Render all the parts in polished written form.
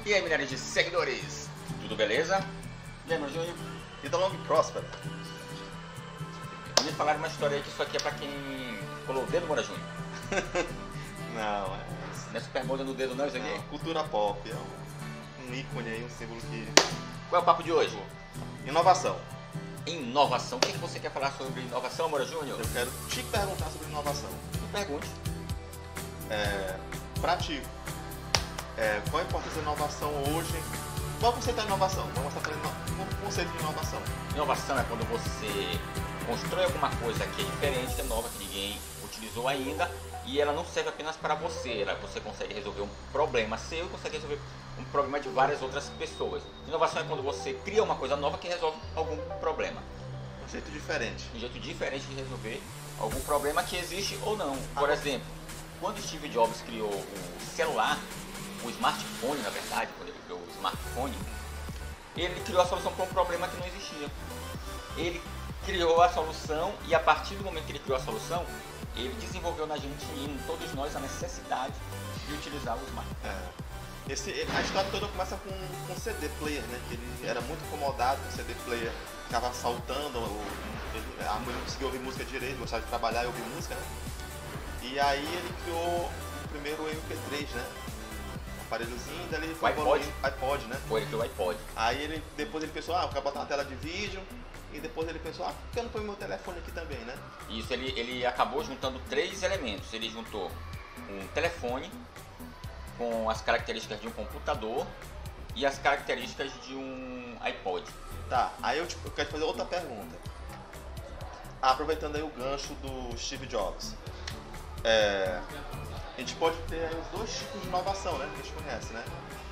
E aí, milhares de seguidores, tudo beleza? E aí, meu Júnior? Vida longa e próspera. Me falaram uma história aí que isso aqui é pra quem colou o dedo, Moura Júnior. Não, Não é super moda no dedo não, isso aqui? não, cultura pop, é um ícone aí, um símbolo que... Qual é o papo de hoje? Inovação. Inovação. O que você quer falar sobre inovação, Moura Júnior? Eu quero te perguntar sobre inovação. Me pergunte. Pra ti, qual a importância da inovação hoje? Qual é o conceito da inovação? Vamos mostrar o conceito de inovação. Inovação é quando você constrói alguma coisa que é diferente, que é nova, que ninguém utilizou ainda, e ela não serve apenas para você, você consegue resolver um problema seu e consegue resolver um problema de várias outras pessoas. Inovação é quando você cria uma coisa nova que resolve algum problema. Um jeito diferente. Um jeito diferente de resolver algum problema que existe ou não. Por exemplo, quando Steve Jobs criou o celular, o smartphone, na verdade, quando ele criou o smartphone, ele criou a solução para um problema que não existia. Ele criou a solução e a partir do momento que ele criou a solução, ele desenvolveu na gente e em todos nós a necessidade de utilizar o smartphone. A história toda começa com um CD player, né? Que ele era muito incomodado com o CD player, ficava saltando, a mulher não conseguia ouvir música direito, gostava de trabalhar e ouvir música, né? E aí ele criou o primeiro MP3, né? Aparelhozinho, daí ele foi iPod, né? Foi ele criou o iPod. Aí depois ele pensou, eu quero botar uma tela de vídeo. E depois ele pensou, por que eu não ponho meu telefone aqui também, né? Isso, ele acabou juntando três elementos. Ele juntou um telefone com as características de um computador e as características de um iPod. Tá, aí eu quero te fazer outra pergunta. Aproveitando aí o gancho do Steve Jobs. A gente pode ter aí os dois tipos de inovação, né? Que a gente conhece, né?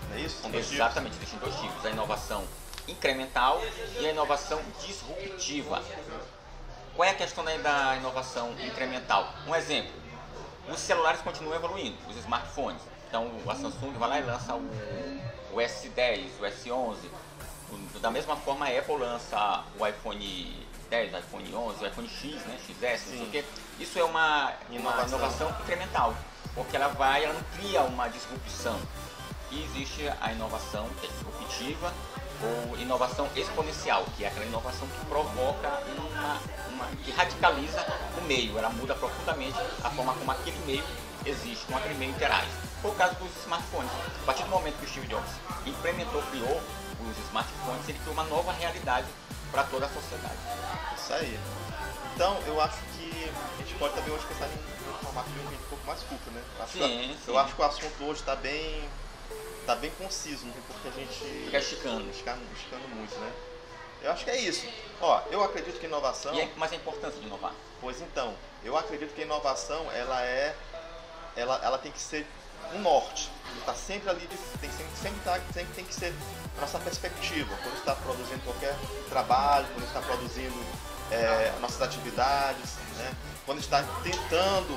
Não é isso? São dois Exatamente, existem dois tipos. A inovação incremental e a inovação disruptiva. Qual é a questão da inovação incremental? Um exemplo, os celulares continuam evoluindo, os smartphones. Então a Samsung vai lá e lança o S10, o S11. Da mesma forma a Apple lança o iPhone 10, o iPhone 11, o iPhone X, né, XS, não sei o quê. Isso é uma inovação incremental, porque ela não cria uma disrupção. E existe a inovação que é disruptiva, ou inovação exponencial, que é aquela inovação que provoca que radicaliza o meio, ela muda profundamente a forma como aquele meio existe, como aquele meio interage. Foi o caso dos smartphones. A partir do momento que o Steve Jobs criou os smartphones, ele criou uma nova realidade para toda a sociedade. Isso aí. Então, eu acho que a gente pode também hoje pensar em um formato de um vídeo um pouco mais curto, né? Eu acho que o assunto hoje está bem conciso, não tem por que a gente fica esticando muito, né? Eu acho que é isso. Eu acredito que inovação... Mas a importância de inovar? Pois então, eu acredito que a inovação, ela tem que ser um norte. Está sempre ali, sempre tem que ser a nossa perspectiva. Quando está produzindo qualquer trabalho, quando está produzindo nossas atividades, né? Quando está tentando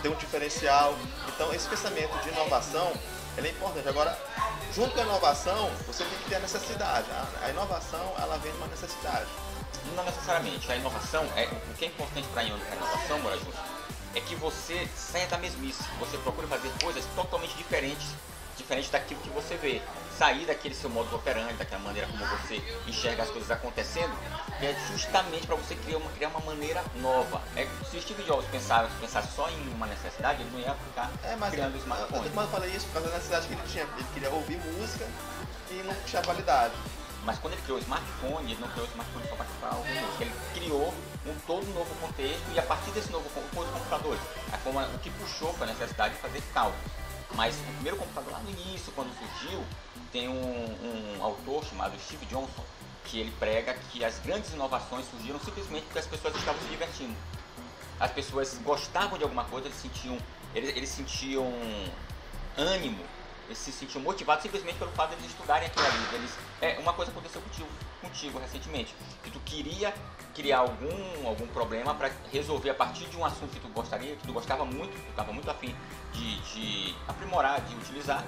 ter um diferencial. Então, esse pensamento de inovação, ele é importante. Agora, junto com a inovação, você tem que ter a necessidade. A inovação, ela vem de uma necessidade. Não necessariamente. A inovação, o que é importante para a inovação, Moura Júnior, é que você saia da mesmice. Você procure fazer coisas totalmente diferentes daquilo que você vê. Sair daquele seu modo operandi, daquela maneira como você enxerga as coisas acontecendo, é justamente para você criar uma maneira nova. Se o Steve Jobs pensasse só em uma necessidade, ele não ia ficar criando smartphone. Mas eu falei isso por causa da necessidade que ele tinha. Ele queria ouvir música e não tinha validade. Mas quando ele criou o smartphone, ele não criou o smartphone só para ouvir música. Ele criou um todo novo contexto e a partir desse novo contexto, os computadores. O que puxou foi a necessidade de fazer cálculo. Mas o primeiro computador lá no início, quando surgiu, tem um autor chamado Steve Johnson, que ele prega que as grandes inovações surgiram simplesmente porque as pessoas estavam se divertindo. As pessoas gostavam de alguma coisa, eles sentiam ânimo, eles se sentiam motivados simplesmente pelo fato de eles estudarem aquilo ali. Uma coisa aconteceu contigo recentemente, que tu queria criar algum problema para resolver a partir de um assunto que tu gostava muito, tu estava muito afim de aprimorar, de utilizar,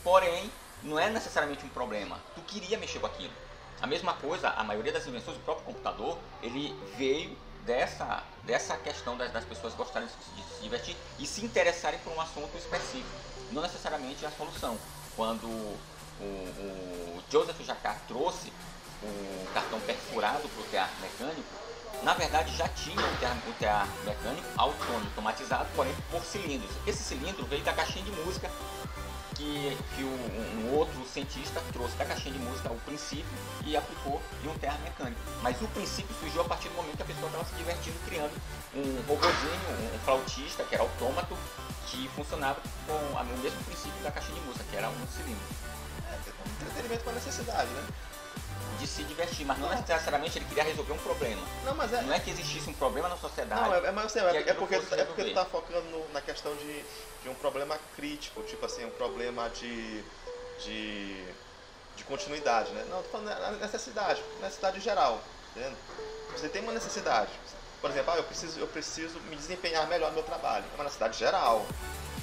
porém não é necessariamente um problema, tu queria mexer com aquilo. A mesma coisa, a maioria das invenções do próprio computador, ele veio dessa questão das pessoas gostarem de se divertir e se interessarem por um assunto específico, não necessariamente a solução. Quando o Joseph Jacquard trouxe o cartão perfurado para o tear mecânico, na verdade já tinha o tear mecânico autônomo, automatizado, porém por cilindros. Esse cilindro veio da caixinha de música que um outro cientista trouxe da caixinha de música o princípio e aplicou em um tear mecânico. Mas o princípio surgiu a partir do momento que a pessoa estava se divertindo criando um robozinho, um flautista, que era autômato, que funcionava com o mesmo princípio da caixinha de música, que era um cilindro. Um entretenimento com a necessidade, né? De se divertir, mas não necessariamente ele queria resolver um problema. Não é que existisse um problema na sociedade. Não, mas é porque tu tá focando na questão de um problema crítico, tipo assim, um problema de continuidade, né? Não, tô falando da necessidade geral, entendeu? Você tem uma necessidade. Por exemplo, eu preciso me desempenhar melhor no meu trabalho. É uma necessidade geral.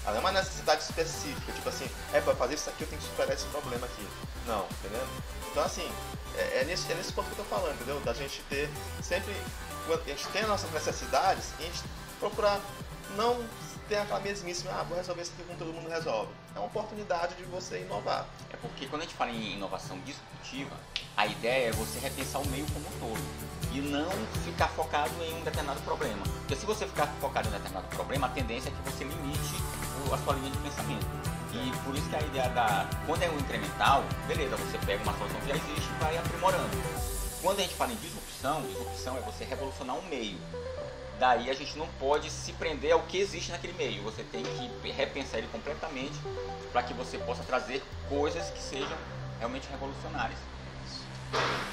Não é uma necessidade específica, tipo assim, para fazer isso aqui eu tenho que superar esse problema aqui. Não, entendeu? Então assim, é nesse ponto que eu tô falando, entendeu? Da gente ter sempre, quando a gente tem as nossas necessidades, a gente procurar não ter aquela mesmice, vou resolver isso aqui como todo mundo resolve. É uma oportunidade de você inovar. É porque quando a gente fala em inovação disruptiva, a ideia é você repensar o meio como um todo e não ficar focado em um determinado problema. Porque se você ficar focado em um determinado problema, a tendência é que você limite a sua linha de pensamento. E por isso que a ideia quando é um incremental, beleza, você pega uma solução que já existe e vai aprimorando. Quando a gente fala em disrupção é você revolucionar um meio. Daí a gente não pode se prender ao que existe naquele meio. Você tem que repensar ele completamente para que você possa trazer coisas que sejam realmente revolucionárias.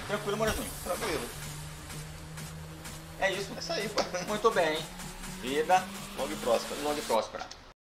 Tranquilo, Morazinho? Tranquilo. É isso. É isso aí, pô. Muito bem. Vida longa e próspera. Longa e próspera.